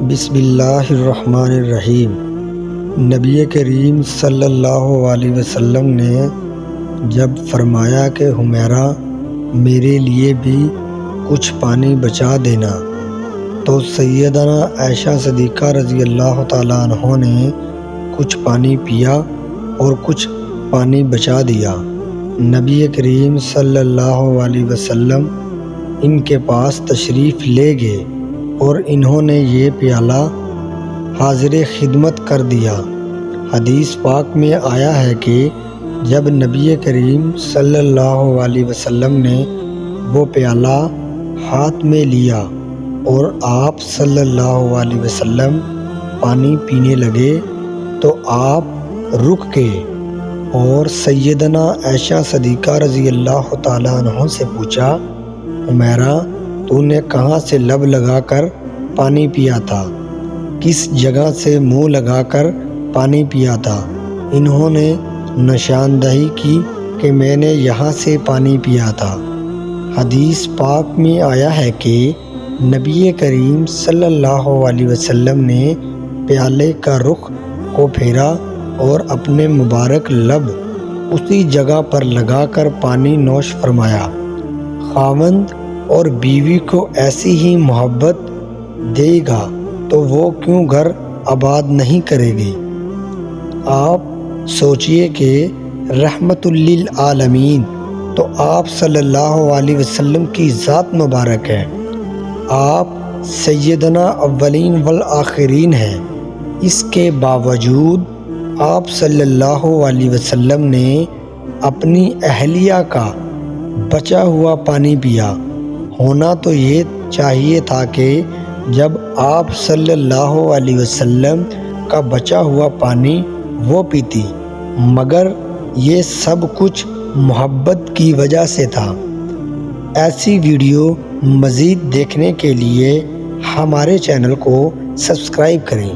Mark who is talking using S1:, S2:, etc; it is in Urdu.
S1: بسم اللہ الرحمن الرحیم۔ نبی کریم صلی اللہ علیہ وسلم نے جب فرمایا کہ حمیرہ میرے لیے بھی کچھ پانی بچا دینا، تو سیدنا عائشہ صدیقہ رضی اللہ تعالیٰ عنہ نے کچھ پانی پیا اور کچھ پانی بچا دیا۔ نبی کریم صلی اللہ علیہ وسلم ان کے پاس تشریف لے گئے اور انہوں نے یہ پیالہ حاضر خدمت کر دیا۔ حدیث پاک میں آیا ہے کہ جب نبی کریم صلی اللہ علیہ وسلم نے وہ پیالہ ہاتھ میں لیا اور آپ صلی اللہ علیہ وسلم پانی پینے لگے تو آپ رک گئے اور سیدنا عائشہ صدیقہ رضی اللہ تعالیٰ عنہ سے پوچھا، حمیرہ تو نے کہاں سے لب لگا کر پانی پیا تھا؟ کس جگہ سے منہ لگا کر پانی پیا تھا؟ انہوں نے نشاندہی کی کہ میں نے یہاں سے پانی پیا تھا۔ حدیث پاک میں آیا ہے کہ نبی کریم صلی اللہ علیہ وسلم نے پیالے کا رخ کو پھیرا اور اپنے مبارک لب اسی جگہ پر لگا کر پانی نوش فرمایا۔ خاوند اور بیوی کو ایسی ہی محبت دے گا تو وہ کیوں گھر آباد نہیں کرے گی؟ آپ سوچئے کہ رحمت للعالمین تو آپ صلی اللہ علیہ وسلم کی ذات مبارک ہے، آپ سیدنا اولین والآخرین ہیں۔ اس کے باوجود آپ صلی اللہ علیہ وسلم نے اپنی اہلیہ کا بچا ہوا پانی پیا۔ ہونا تو یہ چاہیے تھا کہ جب آپ صلی اللہ علیہ وسلم کا بچا ہوا پانی وہ پیتی، مگر یہ سب کچھ محبت کی وجہ سے تھا۔ ایسی ویڈیو مزید دیکھنے کے لیے ہمارے چینل کو سبسکرائب کریں۔